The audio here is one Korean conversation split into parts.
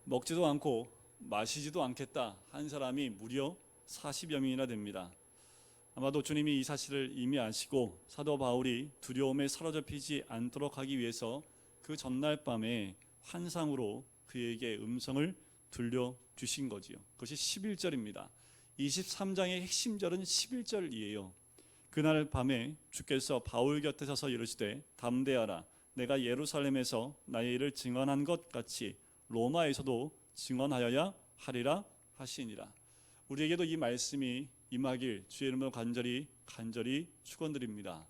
먹지도 않고 마시지도 않겠다 한 사람이 무려 40여 명이나 됩니다. 아마도 주님이 이 사실을 이미 아시고 사도 바울이 두려움에 사로잡히지 않도록 하기 위해서 그 전날 밤에 환상으로 그에게 음성을 들려주신 거지요. 그것이 11절입니다. 23장의 핵심절은 11절이에요. 그날 밤에 주께서 바울 곁에 서서 이르시되 담대하라, 내가 예루살렘에서 나의 일을 증언한 것 같이 로마에서도 증언하여야 하리라 하시니라. 우리에게도 이 말씀이 임하길 주의 이름으로 간절히 축원드립니다.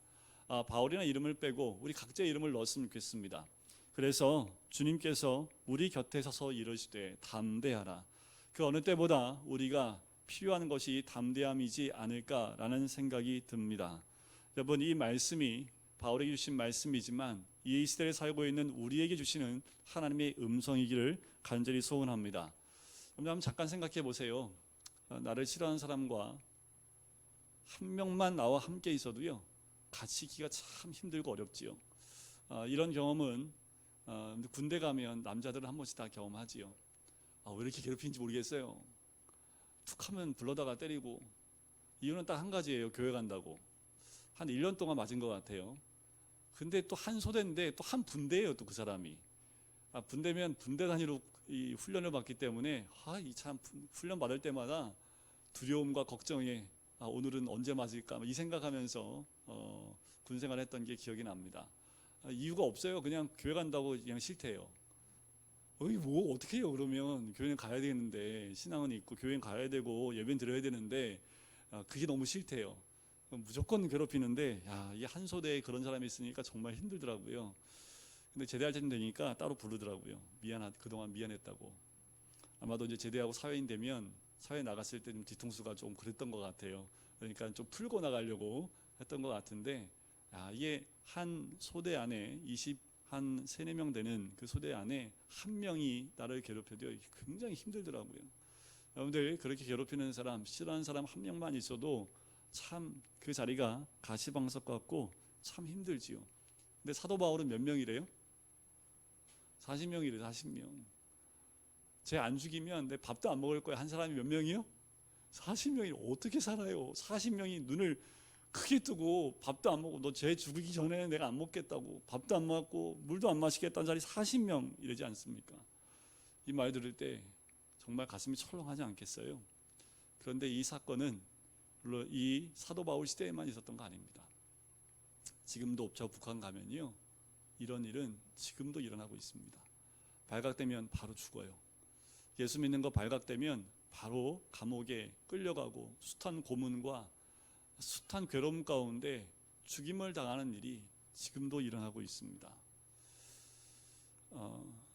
바울이라는 이름을 빼고 우리 각자의 이름을 넣었으면 좋겠습니다. 그래서 주님께서 우리 곁에 서서 이르시되 담대하라. 그 어느 때보다 우리가 필요한 것이 담대함이지 않을까라는 생각이 듭니다. 여러분, 이 말씀이 바울에게 주신 말씀이지만 이 시대에 살고 있는 우리에게 주시는 하나님의 음성이기를 간절히 소원합니다. 한번 잠깐 생각해 보세요. 나를 싫어하는 사람과 한 명만 나와 함께 있어도요, 같이 있기가 참 힘들고 어렵지요. 이런 경험은 군대 가면 남자들은 한 번씩 다 경험하지요. 왜 이렇게 괴롭히는지 모르겠어요. 툭 하면 불러다가 때리고, 이유는 딱 한 가지예요. 교회 간다고. 한 1년 동안 맞은 것 같아요. 근데 또 한 소대인데 또 한 분대예요. 또 그 사람이 분대면 분대 단위로 이 훈련을 받기 때문에 이 참 훈련 받을 때마다 두려움과 걱정에 오늘은 언제 맞을까 이 생각하면서 군생활 했던 게 기억이 납니다. 이유가 없어요. 그냥 교회 간다고 그냥 싫대요. 뭐 어떻게 해요? 그러면 교회는 가야 되는데, 신앙은 있고 교회는 가야 되고 예배는 드려야 되는데 그게 너무 싫대요. 무조건 괴롭히는데, 이 한 소대에 그런 사람이 있으니까 정말 힘들더라고요. 근데 제대할 때 되니까 따로 부르더라고요. 그동안 미안했다고. 아마도 이제 제대하고 사회인 되면 사회 나갔을 때 좀 뒤통수가 좀 그랬던 것 같아요. 그러니까 좀 풀고 나가려고 했던 것 같은데, 이게 한 소대 안에 한 3, 4명 되는 그 소대 안에 한 명이 나를 괴롭혀도 굉장히 힘들더라고요. 여러분들, 그렇게 괴롭히는 사람, 싫어하는 사람 한 명만 있어도 참 그 자리가 가시방석 같고 참 힘들지요. 근데 사도 바울은 몇 명이래요? 40명이래요. 40명. 쟤 안 죽이면 내 밥도 안 먹을 거야. 한 사람이 몇 명이요? 40명이 어떻게 살아요? 40명이 눈을 크게 뜨고 밥도 안 먹고, 너 쟤 죽이기 전에 내가 안 먹겠다고, 밥도 안 먹고 물도 안 마시겠다는 자리 40명 이러지 않습니까? 이 말 들을 때 정말 가슴이 철렁하지 않겠어요? 그런데 이 사건은 물론 이 사도 바울 시대에만 있었던 거 아닙니다. 지금도 저 북한 가면요, 이런 일은 지금도 일어나고 있습니다. 발각되면 바로 죽어요. 예수 믿는 거 발각되면 바로 감옥에 끌려가고 숱한 고문과 숱한 괴로움 가운데 죽임을 당하는 일이 지금도 일어나고 있습니다.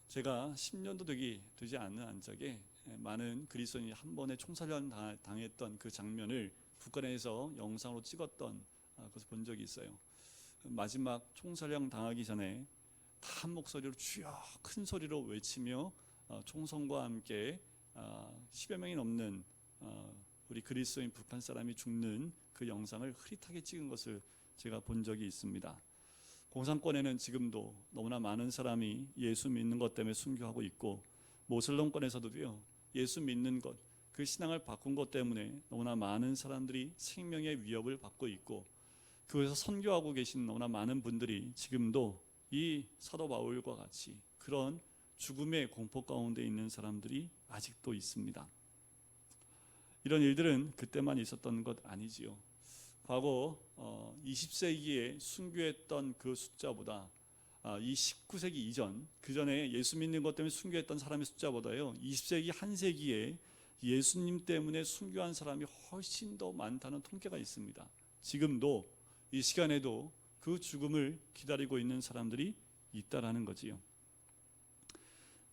제가 10년도 되지 않는 안짝에 많은 그리스도인이 한 번에 총살련 당했던 그 장면을 북한에서 영상으로 찍었던 것을 본 적이 있어요. 마지막 총살련 당하기 전에 다 한 목소리로 주여 큰 소리로 외치며 총성과 함께 10여 명이 넘는 우리 그리스도인 북한 사람이 죽는 그 영상을 흐릿하게 찍은 것을 제가 본 적이 있습니다. 공산권에는 지금도 너무나 많은 사람이 예수 믿는 것 때문에 순교하고 있고, 모슬렘권에서도요, 예수 믿는 것, 그 신앙을 바꾼 것 때문에 너무나 많은 사람들이 생명의 위협을 받고 있고, 그곳에서 선교하고 계신 너무나 많은 분들이 지금도 이 사도 바울과 같이 그런 죽음의 공포 가운데 있는 사람들이 아직도 있습니다. 이런 일들은 그때만 있었던 것 아니지요. 과거 20세기에 순교했던 그 숫자보다 이 19세기 이전, 그 전에 예수 믿는 것 때문에 순교했던 사람의 숫자보다요, 20세기 한 세기에 예수님 때문에 순교한 사람이 훨씬 더 많다는 통계가 있습니다. 지금도 이 시간에도 그 죽음을 기다리고 있는 사람들이 있다라는 거지요.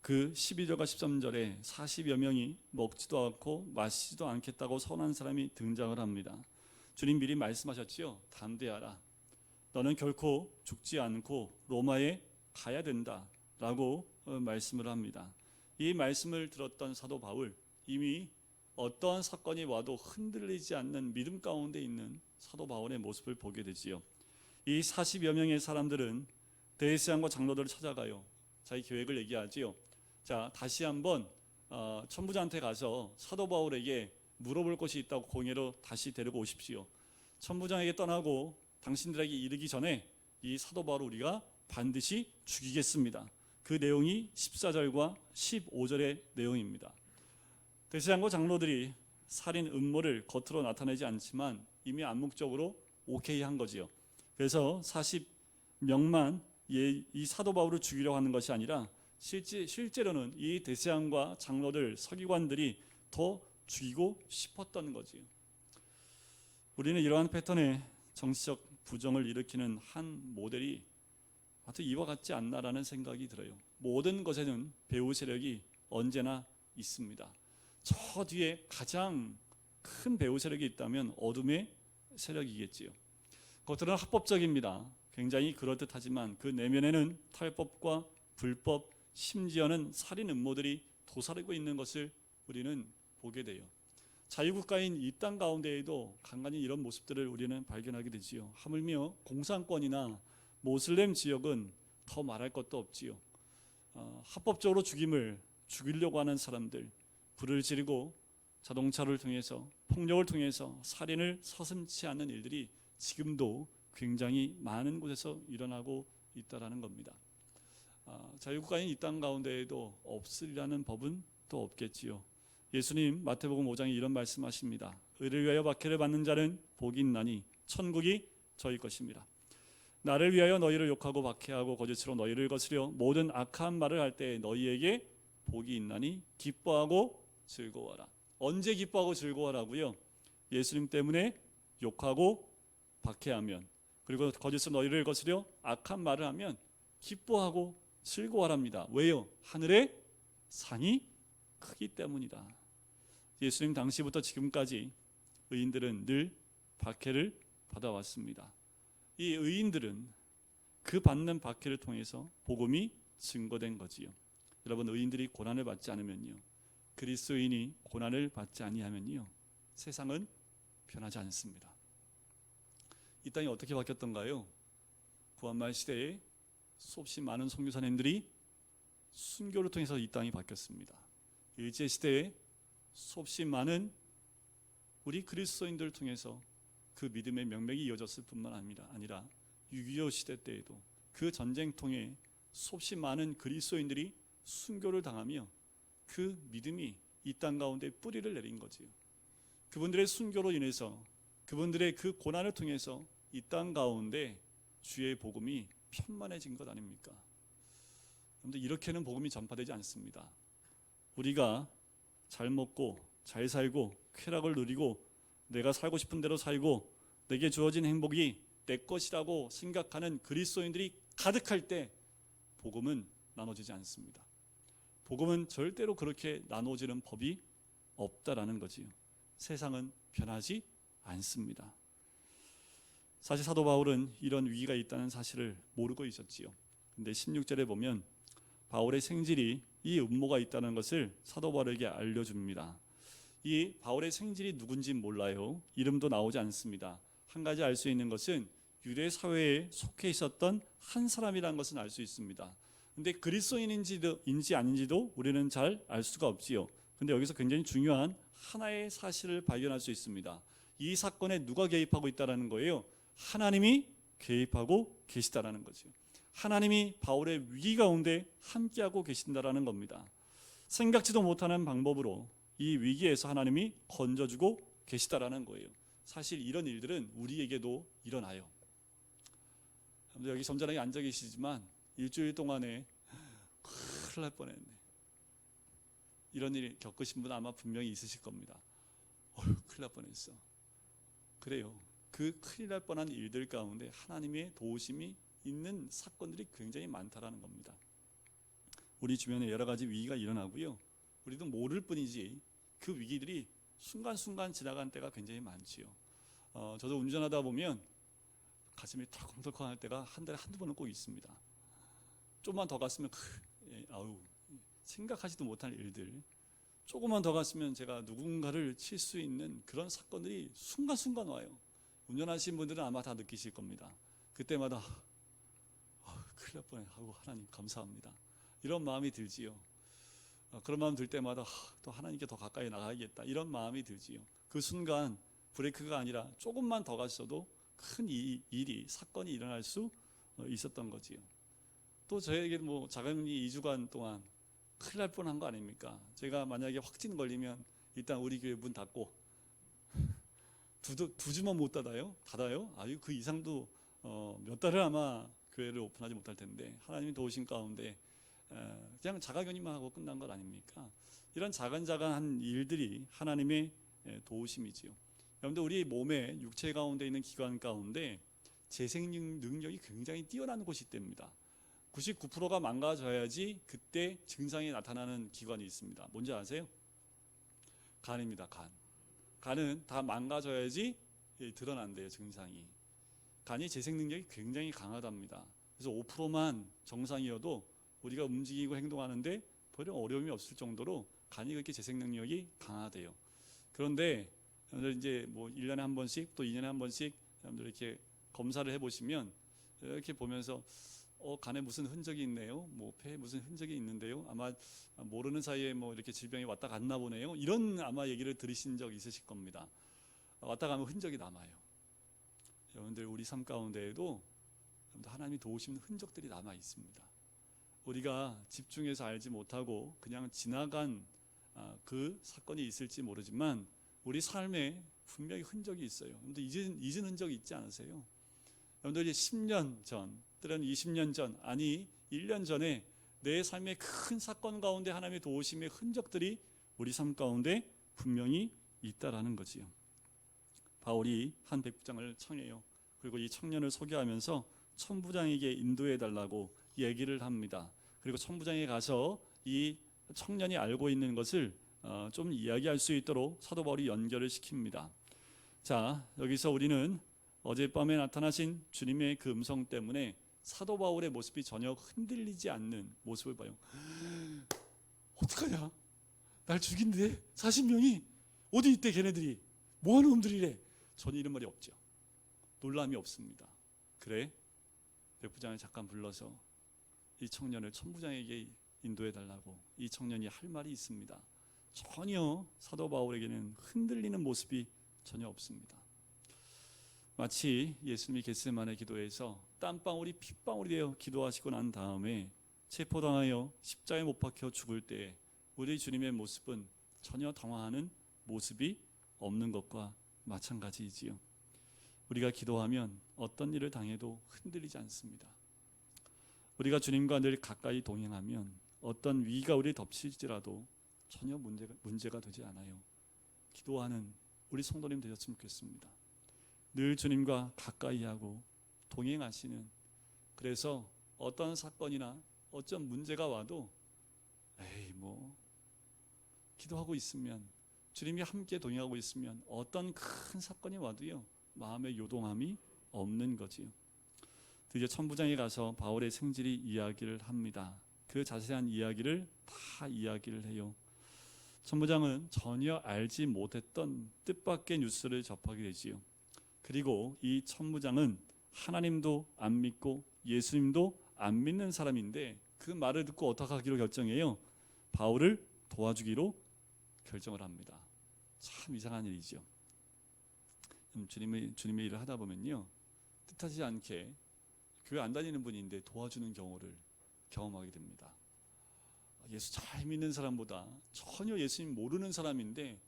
그 12절과 13절에 40여 명이 먹지도 않고 마시지도 않겠다고 선언한 사람이 등장을 합니다. 주님 미리 말씀하셨지요. 담대하라. 너는 결코 죽지 않고 로마에 가야 된다. 라고 말씀을 합니다. 이 말씀을 들었던 사도 바울, 이미 어떠한 사건이 와도 흔들리지 않는 믿음 가운데 있는 사도 바울의 모습을 보게 되지요. 이 40여 명의 사람들은 대제사장과 장로들을 찾아가요. 자기 계획을 얘기하지요. 자, 다시 한번 천부장한테 가서 사도 바울에게 물어볼 것이 있다고 공회로 다시 데리고 오십시오. 천부장에게 떠나고 당신들에게 이르기 전에 이 사도 바울을 우리가 반드시 죽이겠습니다. 그 내용이 14절과 15절의 내용입니다. 대제사장과 장로들이 살인 음모를 겉으로 나타내지 않지만 이미 암묵적으로 오케이 한 거지요. 그래서 40명만 이 사도 바울을 죽이려고 하는 것이 아니라 실제로는 이 대제사장과 장로들, 서기관들이 더 죽이고 싶었던 거지요. 우리는 이러한 패턴의 정치적 부정을 일으키는 한 모델이 아주 이와 같지 않나라는 생각이 들어요. 모든 것에는 배후 세력이 언제나 있습니다. 저 뒤에 가장 큰 배후 세력이 있다면 어둠의 세력이겠지요. 그것들은 합법적입니다. 굉장히 그럴듯하지만 그 내면에는 탈법과 불법, 심지어는 살인 음모들이 도사리고 있는 것을 우리는 보게 돼요. 자유국가인 이 땅 가운데에도 간간히 이런 모습들을 우리는 발견하게 되지요. 하물며 공산권이나 모슬렘 지역은 더 말할 것도 없지요. 합법적으로 죽이려고 하는 사람들, 불을 지르고 자동차를 통해서, 폭력을 통해서 살인을 서슴지 않는 일들이 지금도 굉장히 많은 곳에서 일어나고 있다는 겁니다. 자유국가인 이 땅 가운데에도 없으리라는 법은 또 없겠지요. 예수님 마태복음 5장에 이런 말씀하십니다. 의를 위하여 박해를 받는 자는 복이 있나니 천국이 저희 것입니다. 나를 위하여 너희를 욕하고 박해하고 거짓으로 너희를 거스려 모든 악한 말을 할 때 너희에게 복이 있나니 기뻐하고 즐거워하라. 언제 기뻐하고 즐거워하라고요? 예수님 때문에 욕하고 박해하면, 그리고 거짓으로 너희를 거스려 악한 말을 하면 기뻐하고 즐거워하랍니다. 왜요? 하늘의 상이 크기 때문이다. 예수님 당시부터 지금까지 의인들은 늘 박해를 받아왔습니다. 이 의인들은 그 받는 박해를 통해서 복음이 증거된 거지요. 여러분, 의인들이 고난을 받지 않으면요, 그리스도인이 고난을 받지 아니하면요, 세상은 변하지 않습니다. 이 땅이 어떻게 바뀌었던가요? 구한말 시대에 수없이 많은 선교사님들이 순교를 통해서 이 땅이 바뀌었습니다. 일제 시대에 수없이 많은 우리 그리스도인들을 통해서 그 믿음의 명맥이 이어졌을 뿐만 아니라 6.25 시대 때에도 그 전쟁통에 수없이 많은 그리스도인들이 순교를 당하며 그 믿음이 이 땅 가운데 뿌리를 내린 거지요. 그분들의 순교로 인해서, 그분들의 그 고난을 통해서 이 땅 가운데 주의 복음이 편만해진 것 아닙니까? 그런데 이렇게는 복음이 전파되지 않습니다. 우리가 잘 먹고 잘 살고 쾌락을 누리고 내가 살고 싶은 대로 살고 내게 주어진 행복이 내 것이라고 생각하는 그리스도인들이 가득할 때 복음은 나눠지지 않습니다. 복음은 절대로 그렇게 나눠지는 법이 없다라는 거지요. 세상은 변하지 않습니다. 사실 사도 바울은 이런 위기가 있다는 사실을 모르고 있었지요. 근데 16절에 보면 바울의 생질이 이 음모가 있다는 것을 사도 바울에게 알려줍니다. 이 바울의 생질이 누군지 몰라요. 이름도 나오지 않습니다. 한 가지 알 수 있는 것은 유대 사회에 속해 있었던 한 사람이라는 것은 알 수 있습니다. 근데 그리스도인인지 아닌지도 우리는 잘 알 수가 없지요. 근데 여기서 굉장히 중요한 하나의 사실을 발견할 수 있습니다. 이 사건에 누가 개입하고 있다는 거예요? 하나님이 개입하고 계시다라는 거죠. 하나님이 바울의 위기 가운데 함께하고 계신다라는 겁니다. 생각지도 못하는 방법으로 이 위기에서 하나님이 건져주고 계시다라는 거예요. 사실 이런 일들은 우리에게도 일어나요. 여기 점잖하게 앉아 계시지만 일주일 동안에 큰일 날 뻔했네. 이런 일 겪으신 분 아마 분명히 있으실 겁니다. 큰일 날 뻔했어. 그래요. 그 큰일 날 뻔한 일들 가운데 하나님의 도우심이 있는 사건들이 굉장히 많다라는 겁니다. 우리 주변에 여러 가지 위기가 일어나고요, 우리도 모를 뿐이지 그 위기들이 순간순간 지나간 때가 굉장히 많지요. 저도 운전하다 보면 가슴이 털컹털컹할 때가 한 달에 한두 번은 꼭 있습니다. 좀만 더 갔으면 생각하지도 못할 일들, 조금만 더 갔으면 제가 누군가를 칠 수 있는 그런 사건들이 순간순간 와요. 운전하시는 분들은 아마 다 느끼실 겁니다. 그때마다 큰일 날 뻔하고 하나님 감사합니다, 이런 마음이 들지요. 그런 마음 들 때마다 또 하나님께 더 가까이 나가야겠다, 이런 마음이 들지요. 그 순간 브레이크가 아니라 조금만 더 갔어도 큰 일이, 사건이 일어날 수 있었던 거지요. 또 저에게 뭐 자가격리 2주간 동안 큰일 날 뻔한 거 아닙니까? 제가 만약에 확진 걸리면 일단 우리 교회 문 닫고 두 주만 못 닫아요? 아유, 그 이상도 몇 달을 아마 교회를 오픈하지 못할 텐데, 하나님이 도우신 가운데 그냥 자가격리만 하고 끝난 것 아닙니까? 이런 작은 일들이 하나님의 도우심이지요. 여러분들, 우리 몸의 육체 가운데 있는 기관 가운데 재생 능력이 굉장히 뛰어난 곳이 있답니다. 99%가 망가져야지 그때 증상이 나타나는 기관이 있습니다. 뭔지 아세요? 간입니다. 간은 다 망가져야지 드러난대요, 증상이. 간이 재생 능력이 굉장히 강하답니다. 그래서 5%만 정상이어도 우리가 움직이고 행동하는데 별로 어려움이 없을 정도로 간이 그렇게 재생 능력이 강하대요. 그런데 여러분들 이제 뭐 1년에 한 번씩 또 2년에 한 번씩 여러분들 이렇게 검사를 해보시면 이렇게 보면서 간에 무슨 흔적이 있네요, 뭐 폐에 무슨 흔적이 있는데요, 아마 모르는 사이에 뭐 이렇게 질병이 왔다 갔나 보네요, 이런 아마 얘기를 들으신 적 있으실 겁니다. 왔다 가면 흔적이 남아요. 여러분들, 우리 삶 가운데에도 하나님이 도우시는 흔적들이 남아 있습니다. 우리가 집중해서 알지 못하고 그냥 지나간 그 사건이 있을지 모르지만 우리 삶에 분명히 흔적이 있어요. 여러분들, 잊은 흔적이 있지 않으세요? 여러분들이 10년 전 또는 20년 전, 아니 1년 전에 내 삶의 큰 사건 가운데 하나님의 도우심의 흔적들이 우리 삶 가운데 분명히 있다라는 거지요. 바울이 한 백부장을 청해요. 그리고 이 청년을 소개하면서 천부장에게 인도해 달라고 얘기를 합니다. 그리고 천부장에 가서 이 청년이 알고 있는 것을 좀 이야기할 수 있도록 사도 바울이 연결을 시킵니다. 자, 여기서 우리는 어젯밤에 나타나신 주님의 그 음성 때문에 사도 바울의 모습이 전혀 흔들리지 않는 모습을 봐요. 어떡하냐? 날 죽인대? 40명이? 어디 있대 걔네들이? 뭐하는 놈들이래? 전혀 이런 말이 없죠. 놀람이 없습니다. 그래? 백부장을 잠깐 불러서 이 청년을 천부장에게 인도해 달라고. 이 청년이 할 말이 있습니다. 전혀 사도 바울에게는 흔들리는 모습이 전혀 없습니다. 마치 예수님이 겟세마네 기도에서 땀방울이 핏방울이 되어 기도하시고 난 다음에 체포당하여 십자가에 못 박혀 죽을 때 우리 주님의 모습은 전혀 당황하는 모습이 없는 것과 마찬가지이지요. 우리가 기도하면 어떤 일을 당해도 흔들리지 않습니다. 우리가 주님과 늘 가까이 동행하면 어떤 위기가 우리를 덮칠지라도 전혀 문제가 되지 않아요. 기도하는 우리 성도님 되셨으면 좋겠습니다. 늘 주님과 가까이 하고 동행하시는, 그래서 어떤 사건이나 어떤 문제가 와도 기도하고 있으면, 주님이 함께 동행하고 있으면 어떤 큰 사건이 와도요 마음의 요동함이 없는 거지요. 드디어 천부장에 가서 바울의 생질이 이야기를 합니다. 그 자세한 이야기를 다 이야기를 해요. 천부장은 전혀 알지 못했던 뜻밖의 뉴스를 접하게 되지요. 그리고 이 천부장은 하나님도 안 믿고 예수님도 안 믿는 사람인데 그 말을 듣고 어떻게 하기로 결정해요? 바울을 도와주기로 결정을 합니다. 참 이상한 일이죠. 주님의 일을 하다 보면요, 뜻하지 않게 교회 안 다니는 분인데 도와주는 경우를 경험하게 됩니다. 예수 잘 믿는 사람보다 전혀 예수님 모르는 사람인데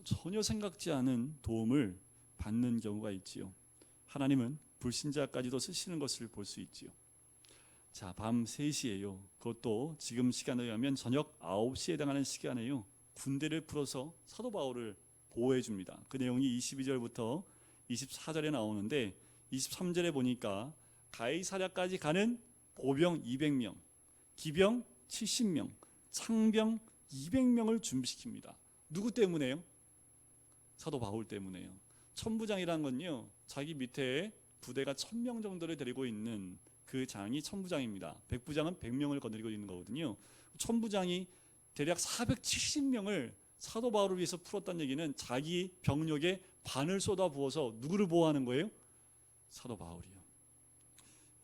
전혀 생각지 않은 도움을 받는 경우가 있지요. 하나님은 불신자까지도 쓰시는 것을 볼 수 있지요. 자, 밤 3시예요. 그것도 지금 시간에 의하면 저녁 9시에 해당하는 시간에요. 군대를 풀어서 사도 바울을 보호해 줍니다. 그 내용이 22절부터 24절에 나오는데 23절에 보니까 가이사랴까지 가는 보병 200명, 기병 70명, 창병 200명을 준비시킵니다. 누구 때문에요? 사도 바울 때문에요. 천부장이라는 건요, 자기 밑에 부대가 1000명 정도를 데리고 있는 그 장이 천부장입니다. 백부장은 100명을 거느리고 있는 거거든요. 천부장이 대략 470명을 사도 바울을 위해서 풀었다는 얘기는 자기 병력의 반을 쏟아부어서 누구를 보호하는 거예요? 사도 바울이요.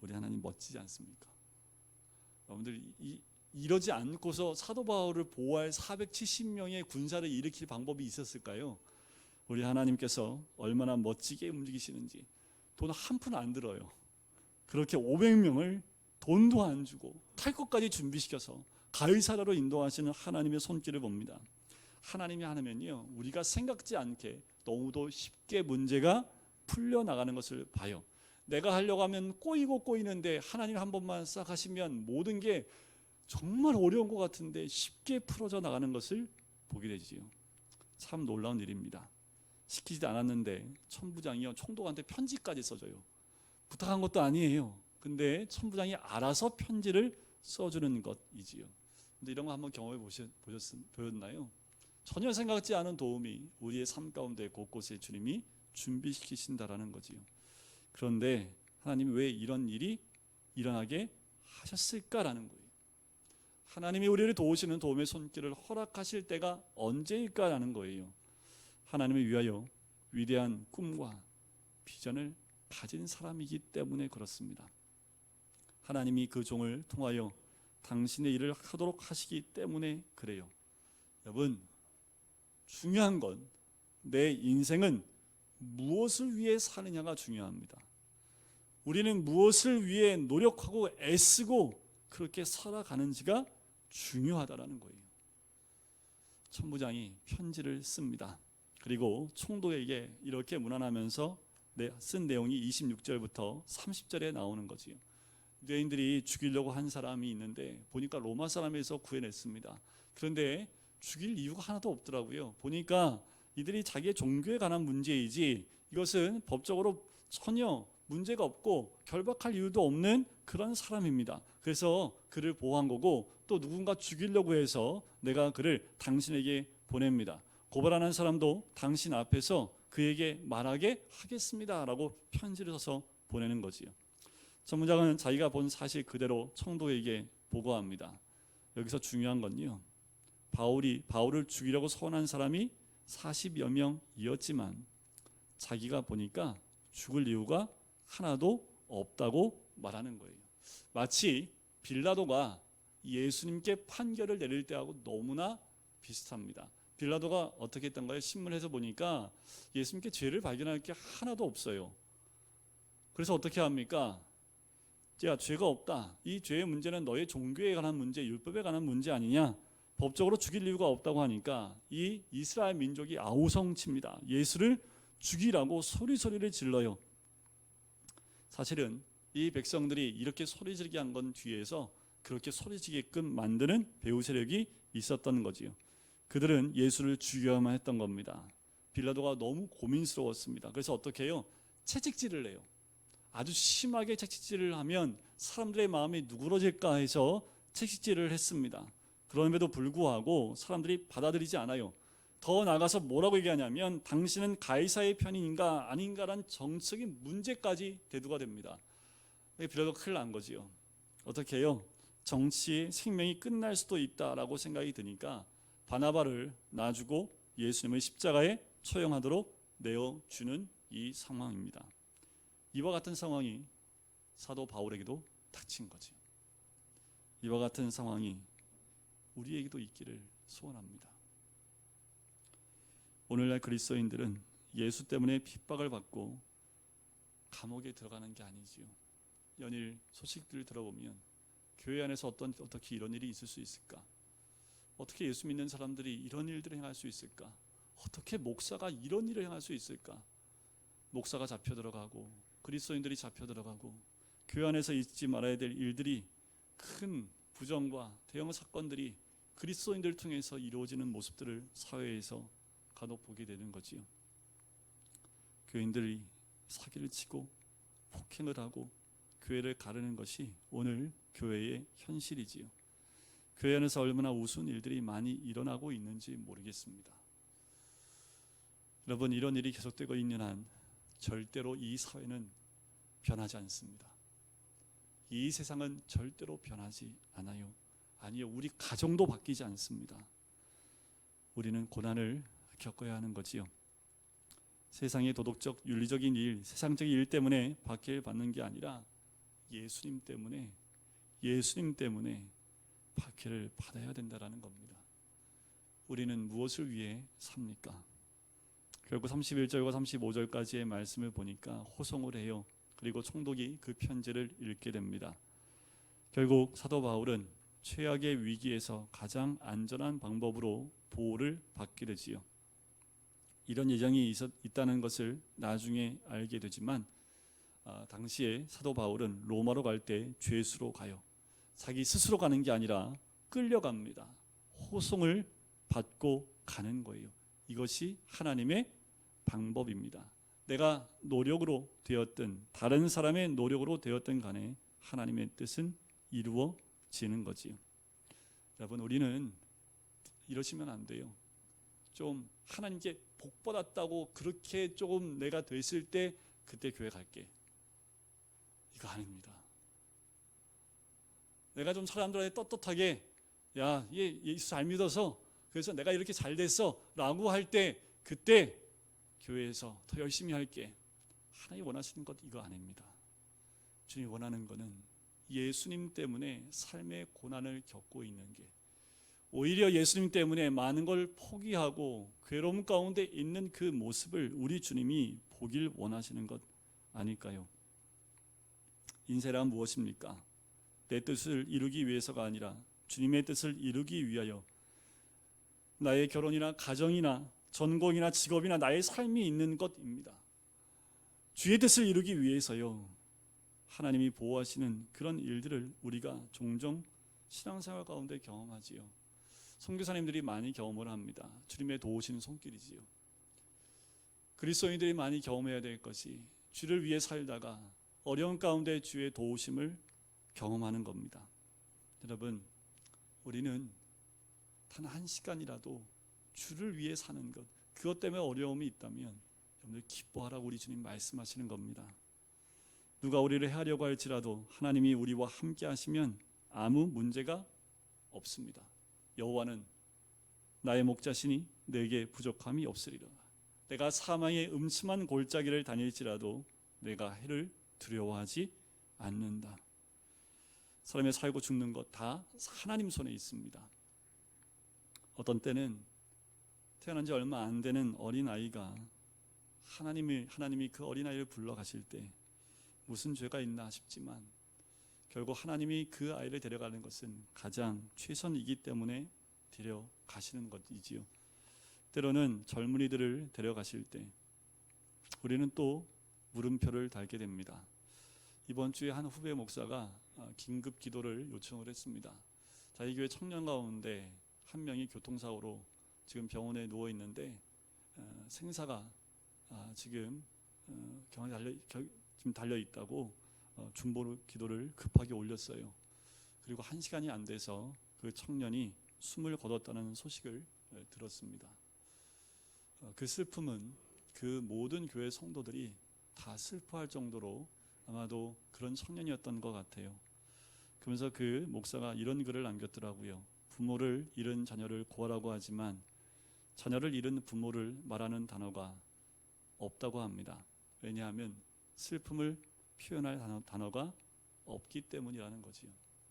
우리 하나님 멋지지 않습니까? 여러분들 이러지 않고서 사도 바울을 보호할 470명의 군사를 일으킬 방법이 있었을까요? 우리 하나님께서 얼마나 멋지게 움직이시는지. 돈 한 푼 안 들어요. 그렇게 500명을 돈도 안 주고 탈 것까지 준비시켜서 가이사랴로 인도하시는 하나님의 손길을 봅니다. 하나님이 하면요, 우리가 생각지 않게 너무도 쉽게 문제가 풀려나가는 것을 봐요. 내가 하려고 하면 꼬이는데 하나님 한 번만 싹 하시면 모든 게 정말 어려운 것 같은데 쉽게 풀어져 나가는 것을 보게 되지요. 참 놀라운 일입니다. 시키지도 않았는데 천부장이요, 총독한테 편지까지 써줘요. 부탁한 것도 아니에요. 근데 천부장이 알아서 편지를 써주는 것이지요. 근데 이런 거 한번 경험해 보셨나요? 전혀 생각지 않은 도움이 우리의 삶 가운데 곳곳에 주님이 준비시키신다라는 거지요. 그런데 하나님이 왜 이런 일이 일어나게 하셨을까라는 거예요. 하나님이 우리를 도우시는 도움의 손길을 허락하실 때가 언제일까라는 거예요. 하나님을 위하여 위대한 꿈과 비전을 가진 사람이기 때문에 그렇습니다. 하나님이 그 종을 통하여 당신의 일을 하도록 하시기 때문에 그래요. 여러분, 중요한 건 내 인생은 무엇을 위해 사느냐가 중요합니다. 우리는 무엇을 위해 노력하고 애쓰고 그렇게 살아가는지가 중요하다라는 거예요. 천부장이 편지를 씁니다. 그리고 총독에게 이렇게 문안하면서 쓴 내용이 26절부터 30절에 나오는 거지요. 유대인들이 죽이려고 한 사람이 있는데 보니까 로마 사람에서 구해냈습니다. 그런데 죽일 이유가 하나도 없더라고요. 보니까 이들이 자기의 종교에 관한 문제이지 이것은 법적으로 전혀 문제가 없고 결박할 이유도 없는 그런 사람입니다. 그래서 그를 보호한 거고, 또 누군가 죽이려고 해서 내가 그를 당신에게 보냅니다. 고발하는 사람도 당신 앞에서 그에게 말하게 하겠습니다 라고 편지를 써서 보내는 거지요. 천부장은 자기가 본 사실 그대로 총독에게 보고합니다. 여기서 중요한 건요, 바울을 죽이려고 서원한 사람이 40여 명이었지만 자기가 보니까 죽을 이유가 하나도 없다고 말하는 거예요. 마치 빌라도가 예수님께 판결을 내릴 때하고 너무나 비슷합니다. 빌라도가 어떻게 했던가요? 신문에서 보니까 예수님께 죄를 발견할 게 하나도 없어요. 그래서 어떻게 합니까? 야, 죄가 없다. 이 죄의 문제는 너의 종교에 관한 문제, 율법에 관한 문제 아니냐? 법적으로 죽일 이유가 없다고 하니까 이 이스라엘 민족이 아우성칩니다. 예수를 죽이라고 소리를 질러요. 사실은 이 백성들이 이렇게 소리 지르게 한 건 뒤에서 그렇게 소리 지게끔 만드는 배후 세력이 있었던 거지요. 그들은 예수를 죽여야만 했던 겁니다. 빌라도가 너무 고민스러웠습니다. 그래서 어떻게 해요? 채찍질을 해요. 아주 심하게 채찍질을 하면 사람들의 마음이 누그러질까 해서 채찍질을 했습니다. 그럼에도 불구하고 사람들이 받아들이지 않아요. 더 나아가서 뭐라고 얘기하냐면 당신은 가이사의 편인가 아닌가란 정치적인 문제까지 대두가 됩니다. 빌라도가 큰일 난 거지요. 어떻게 해요? 정치의 생명이 끝날 수도 있다라고 생각이 드니까 바나바를 놔주고 예수님을 십자가에 처형하도록 내어주는 이 상황입니다. 이와 같은 상황이 사도 바울에게도 닥친 거죠. 이와 같은 상황이 우리에게도 있기를 소원합니다. 오늘날 그리스도인들은 예수 때문에 핍박을 받고 감옥에 들어가는 게 아니지요. 연일 소식들을 들어보면 교회 안에서 어떻게 이런 일이 있을 수 있을까? 어떻게 예수 믿는 사람들이 이런 일들을 행할 수 있을까? 어떻게 목사가 이런 일을 행할 수 있을까? 목사가 잡혀 들어가고 그리스도인들이 잡혀 들어가고 교회 안에서 잊지 말아야 될 일들이, 큰 부정과 대형 사건들이 그리스도인들을 통해서 이루어지는 모습들을 사회에서 간혹 보게 되는 거지요. 교인들이 사기를 치고 폭행을 하고 교회를 가르는 것이 오늘 교회의 현실이지요. 교회 안에서 얼마나 우스운 일들이 많이 일어나고 있는지 모르겠습니다. 여러분, 이런 일이 계속되고 있는 한 절대로 이 사회는 변하지 않습니다. 이 세상은 절대로 변하지 않아요. 아니요, 우리 가정도 바뀌지 않습니다. 우리는 고난을 겪어야 하는 거지요. 세상의 도덕적, 윤리적인 일, 세상적인 일 때문에 박해를 받는 게 아니라 예수님 때문에 박해를 받아야 된다라는 겁니다. 우리는 무엇을 위해 삽니까? 결국 31절과 35절까지의 말씀을 보니까 호송을 해요. 그리고 총독이 그 편지를 읽게 됩니다. 결국 사도 바울은 최악의 위기에서 가장 안전한 방법으로 보호를 받게 되지요. 이런 예정이 있다는 것을 나중에 알게 되지만 당시에 사도 바울은 로마로 갈 때 죄수로 가요. 자기 스스로 가는 게 아니라 끌려갑니다. 호송을 받고 가는 거예요. 이것이 하나님의 방법입니다. 내가 노력으로 되었든 다른 사람의 노력으로 되었든 간에 하나님의 뜻은 이루어지는 거지요. 여러분, 우리는 이러시면 안 돼요. 좀 하나님께 복 받았다고 그렇게 조금 내가 됐을 때 그때 교회 갈게, 이거 아닙니다. 내가 좀 사람들한테 떳떳하게 야, 얘 예수 잘 믿어서 그래서 내가 이렇게 잘 됐어 라고 할 때 그때 교회에서 더 열심히 할게, 하나님 원하시는 것 이거 아닙니다. 주님이 원하는 것은 예수님 때문에 삶의 고난을 겪고 있는 게, 오히려 예수님 때문에 많은 걸 포기하고 괴로움 가운데 있는 그 모습을 우리 주님이 보길 원하시는 것 아닐까요? 인생란 무엇입니까? 내 뜻을 이루기 위해서가 아니라 주님의 뜻을 이루기 위하여 나의 결혼이나 가정이나 전공이나 직업이나 나의 삶이 있는 것입니다. 주의 뜻을 이루기 위해서요. 하나님이 보호하시는 그런 일들을 우리가 종종 신앙생활 가운데 경험하지요. 선교사님들이 많이 경험을 합니다. 주님의 도우시는 손길이지요. 그리스도인들이 많이 경험해야 될 것이 주를 위해 살다가 어려운 가운데 주의 도우심을 경험하는 겁니다. 여러분, 우리는 단 한 시간이라도 주를 위해 사는 것, 그것 때문에 어려움이 있다면 여러분들 기뻐하라고 우리 주님 말씀하시는 겁니다. 누가 우리를 해하려고 할지라도 하나님이 우리와 함께 하시면 아무 문제가 없습니다. 여호와는 나의 목자시니 내게 부족함이 없으리라. 내가 사망의 음침한 골짜기를 다닐지라도 내가 해를 두려워하지 않는다. 사람의 살고 죽는 것 다 하나님 손에 있습니다. 어떤 때는 태어난 지 얼마 안 되는 어린아이가 하나님이 그 어린아이를 불러가실 때 무슨 죄가 있나 싶지만 결국 하나님이 그 아이를 데려가는 것은 가장 최선이기 때문에 데려가시는 것이지요. 때로는 젊은이들을 데려가실 때 우리는 또 물음표를 달게 됩니다. 이번 주에 한 후배 목사가 긴급 기도를 요청을 했습니다. 자기 교회 청년 가운데 한 명이 교통사고로 지금 병원에 누워 있는데 생사가 지금 달려 있다고 중보 기도를 급하게 올렸어요. 그리고 1시간이 안 돼서 그 청년이 숨을 거뒀다는 소식을 들었습니다. 그 슬픔은 그 모든 교회 성도들이 다 슬퍼할 정도로 아마도 그런 청년이었던 것 같아요. 그러면서 그 목사가 이런 글을 남겼더라고요. 부모를 잃은 자녀를 구하라고 하지만 자녀를 잃은 부모를 말하는 단어가 없다고 합니다. 왜냐하면 슬픔을 표현할 단어가 없기 때문이라는 거지요.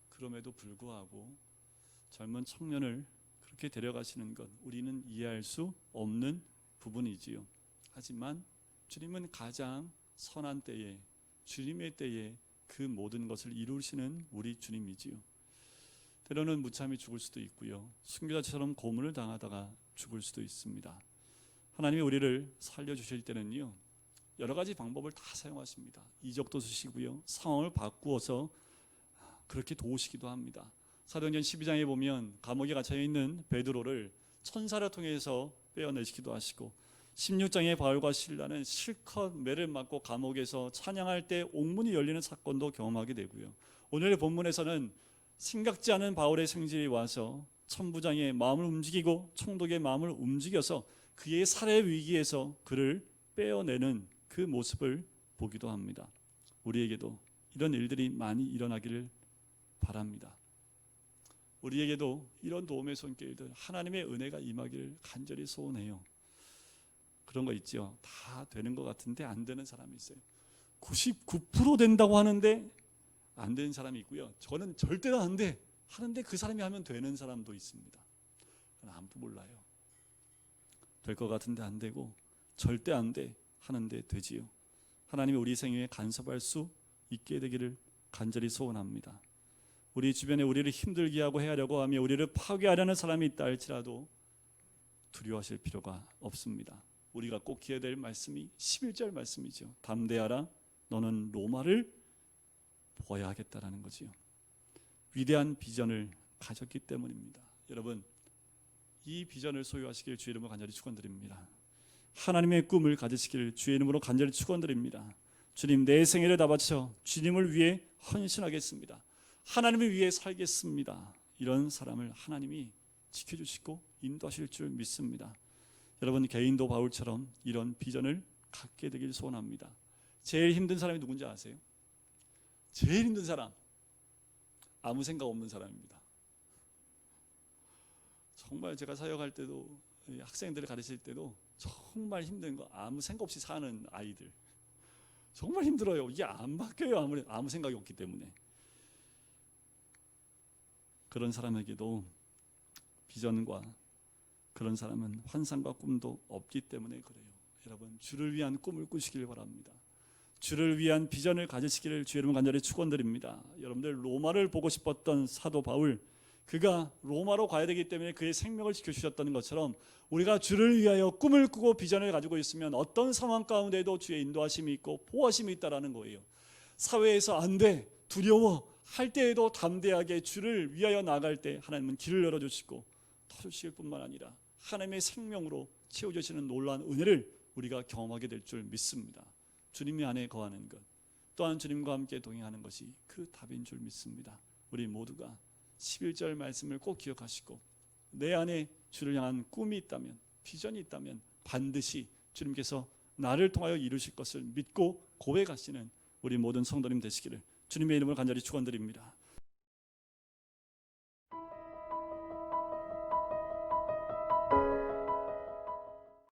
그럼에도 불구하고 젊은 청년을 그렇게 데려가시는 것 우리는 이해할 수 없는 부분이지요. 하지만 주님은 가장 선한 때에 주님의 때에 그 모든 것을 이루시는 우리 주님이지요. 때로는 무참히 죽을 수도 있고요. 순교자처럼 고문을 당하다가 죽을 수도 있습니다. 하나님이 우리를 살려주실 때는요, 여러 가지 방법을 다 사용하십니다. 이적도 주시고요, 상황을 바꾸어서 그렇게 도우시기도 합니다. 사도행전 12장에 보면 감옥에 갇혀있는 베드로를 천사를 통해서 빼어내시기도 하시고, 16장의 바울과 실라는 실컷 매를 맞고 감옥에서 찬양할 때 옥문이 열리는 사건도 경험하게 되고요. 오늘의 본문에서는 생각지 않은 바울의 생질이 와서 천부장의 마음을 움직이고 총독의 마음을 움직여서 그의 살해 위기에서 그를 빼어내는 그 모습을 보기도 합니다. 우리에게도 이런 일들이 많이 일어나기를 바랍니다. 우리에게도 이런 도움의 손길들, 하나님의 은혜가 임하기를 간절히 소원해요. 그런 거 있죠. 다 되는 것 같은데 안 되는 사람이 있어요. 99% 된다고 하는데 안 되는 사람이 있고요. 저는 절대 안 돼 하는데 그 사람이 하면 되는 사람도 있습니다. 아무도 몰라요. 될 것 같은데 안 되고 절대 안 돼 하는데 되지요. 하나님이 우리 생애에 간섭할 수 있게 되기를 간절히 소원합니다. 우리 주변에 우리를 힘들게 하고 해하려고 하며 우리를 파괴하려는 사람이 있다 할지라도 두려워하실 필요가 없습니다. 우리가 꼭 기해야 될 말씀이 11절 말씀이죠. 담대하라, 너는 로마를 보아야 하겠다라는 거지요. 위대한 비전을 가졌기 때문입니다. 여러분, 이 비전을 소유하시길 주의 이름으로 간절히 축원드립니다. 하나님의 꿈을 가지시기를 주의 이름으로 간절히 축원드립니다. 주님, 내 생애를 다 바쳐 주님을 위해 헌신하겠습니다. 하나님을 위해 살겠습니다. 이런 사람을 하나님이 지켜주시고 인도하실 줄 믿습니다. 여러분, 개인도 바울처럼 이런 비전을 갖게 되길 소원합니다. 제일 힘든 사람이 누군지 아세요? 제일 힘든 사람, 아무 생각 없는 사람입니다. 정말 제가 사역할 때도 학생들을 가르칠 때도 정말 힘든 거, 아무 생각 없이 사는 아이들 정말 힘들어요. 이게 안 바뀌어요. 아무 생각이 없기 때문에. 그런 사람에게도 비전과 그런 사람은 환상과 꿈도 없기 때문에 그래요. 여러분, 주를 위한 꿈을 꾸시길 바랍니다. 주를 위한 비전을 가지시기를 주의 이름으로 간절히 축원드립니다. 여러분들, 로마를 보고 싶었던 사도 바울, 그가 로마로 가야 되기 때문에 그의 생명을 지켜주셨다는 것처럼 우리가 주를 위하여 꿈을 꾸고 비전을 가지고 있으면 어떤 상황 가운데도 주의 인도하심이 있고 보호하심이 있다라는 거예요. 사회에서 안 돼, 두려워 할 때에도 담대하게 주를 위하여 나갈 때 하나님은 길을 열어주시고 터주실 뿐만 아니라 하나님의 생명으로 채워주시는 놀라운 은혜를 우리가 경험하게 될 줄 믿습니다. 주님이 안에 거하는 것, 또한 주님과 함께 동행하는 것이 그 답인 줄 믿습니다. 우리 모두가 11절 말씀을 꼭 기억하시고 내 안에 주를 향한 꿈이 있다면, 비전이 있다면 반드시 주님께서 나를 통하여 이루실 것을 믿고 고백하시는 우리 모든 성도님 되시기를 주님의 이름으로 간절히 축원드립니다.